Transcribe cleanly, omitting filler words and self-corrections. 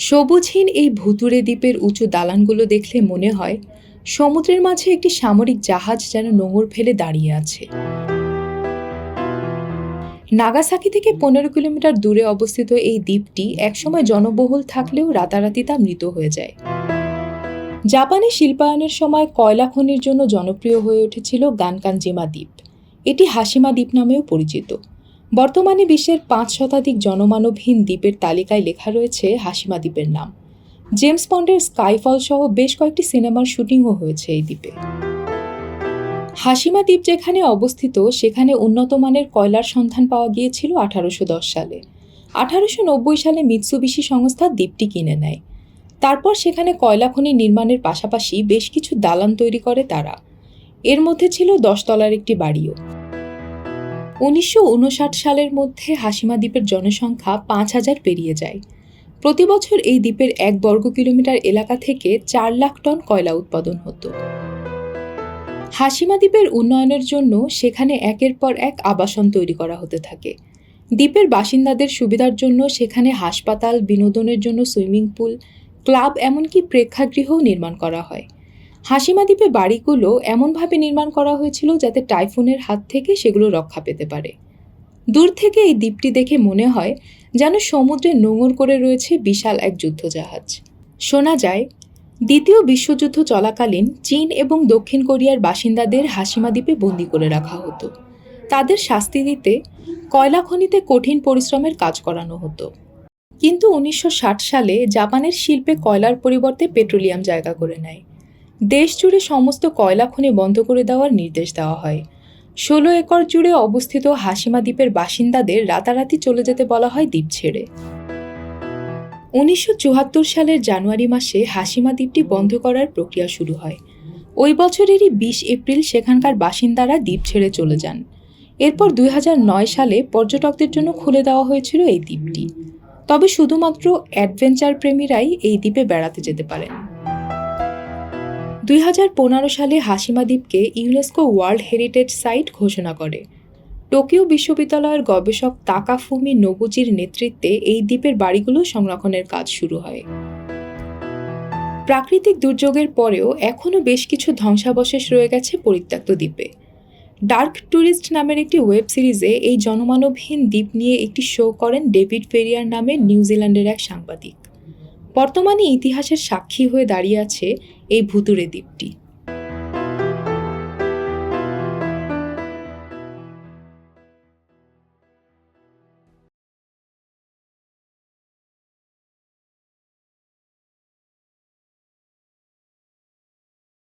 সবুজহীন এই ভুতুড়ে দ্বীপের উঁচু দালানগুলো দেখলে মনে হয় সমুদ্রের মাঝে একটি সামরিক জাহাজ যেন নোঙর ফেলে দাঁড়িয়ে আছে। নাগাসাকি থেকে 15 কিলোমিটার দূরে অবস্থিত এই দ্বীপটি একসময় জনবহুল থাকলেও রাতারাতি তা মৃত হয়ে যায়। জাপানি শিল্পায়নের সময় কয়লা খনির জন্য জনপ্রিয় হয়ে উঠেছিল গানকানজিমা দ্বীপ। এটি হাসিমা দ্বীপ নামেও পরিচিত। বর্তমানে বিশ্বের 5 শতাধিক জনমানবহীন দ্বীপের তালিকায় লেখা রয়েছে হাসিমা দ্বীপের নাম। জেমস বন্ডের স্কাইফল সহ বেশ কয়েকটি সিনেমার শুটিংও হয়েছে এই দ্বীপে। হাসিমা দ্বীপ যেখানে অবস্থিত সেখানে উন্নত মানের কয়লার সন্ধান পাওয়া গিয়েছিল 1810 সালে। 1890 সালে মিৎসুবিশি সংস্থা দ্বীপটি কিনে নেয়। তারপর সেখানে কয়লা খনি নির্মাণের পাশাপাশি বেশ কিছু দালান তৈরি করে তারা। এর মধ্যে ছিল 10 তলার একটি বাড়িও। 1959 সালের মধ্যে হাসিমা দ্বীপের জনসংখ্যা 5,000 পেরিয়ে যায়। প্রতি বছর এই দ্বীপের 1 বর্গ কিলোমিটার এলাকা থেকে 4 লাখ টন কয়লা উৎপাদন হতো। হাসিমা দ্বীপের উন্নয়নের জন্য সেখানে একের পর এক আবাসন তৈরি করা হতে থাকে। দ্বীপের বাসিন্দাদের সুবিধার জন্য সেখানে হাসপাতাল, বিনোদনের জন্য সুইমিং পুল, ক্লাব এমনকি প্রেক্ষাগৃহও নির্মাণ করা হয়। হাসিমা দ্বীপে বাড়িগুলো এমনভাবে নির্মাণ করা হয়েছিল যাতে টাইফুনের হাত থেকে সেগুলো রক্ষা পেতে পারে। দূর থেকে এই দ্বীপটি দেখে মনে হয় যেন সমুদ্রে নোঙর করে রয়েছে বিশাল এক যুদ্ধজাহাজ। শোনা যায়, দ্বিতীয় বিশ্বযুদ্ধ চলাকালীন চীন এবং দক্ষিণ কোরিয়ার বাসিন্দাদের হাসিমা দ্বীপে বন্দী করে রাখা হতো। তাদের শাস্তি দিতে কয়লা খনিতে কঠিন পরিশ্রমের কাজ করানো হতো। কিন্তু 1960 সালে জাপানের শিল্পে কয়লার পরিবর্তে পেট্রোলিয়াম জায়গা করে নেয়। দেশ জুড়ে সমস্ত কয়লা খনি বন্ধ করে দেওয়ার নির্দেশ দেওয়া হয়। 16 একর জুড়ে অবস্থিত হাসিমা দ্বীপের বাসিন্দাদের রাতারাতি চলে যেতে বলা হয় দ্বীপ ছেড়ে। 1974 সালের জানুয়ারি মাসে হাসিমা দ্বীপটি বন্ধ করার প্রক্রিয়া শুরু হয়। ওই বছরেরই 20 এপ্রিল সেখানকার বাসিন্দারা দ্বীপ ছেড়ে চলে যান। এরপর 2009 সালে পর্যটকদের জন্য খুলে দেওয়া হয়েছিল এই দ্বীপটি। তবে শুধুমাত্র অ্যাডভেঞ্চার প্রেমীরাই এই দ্বীপে বেড়াতে যেতে পারেন। 2015 সালে হাসিমা দ্বীপকে ইউনেস্কো ওয়ার্ল্ড হেরিটেজ সাইট ঘোষণা করে। টোকিও বিশ্ববিদ্যালয়ের গবেষক তাকাফুমি নোগুচির নেতৃত্বে এই দ্বীপের বাড়িগুলো সংরক্ষণের কাজ শুরু হয়। প্রাকৃতিক দুর্যোগের পরেও এখনও বেশ কিছু ধ্বংসাবশেষ রয়ে গেছে পরিত্যক্ত দ্বীপে। ডার্ক ট্যুরিস্ট নামের একটি ওয়েব সিরিজে এই জনমানবহীন দ্বীপ নিয়ে একটি শো করেন ডেভিড ফেরিয়ার নামে নিউজিল্যান্ডের এক সাংবাদিক। বর্তমানে ইতিহাসের সাক্ষী হয়ে দাঁড়িয়ে আছে এই ভুতুড়ে দ্বীপটি।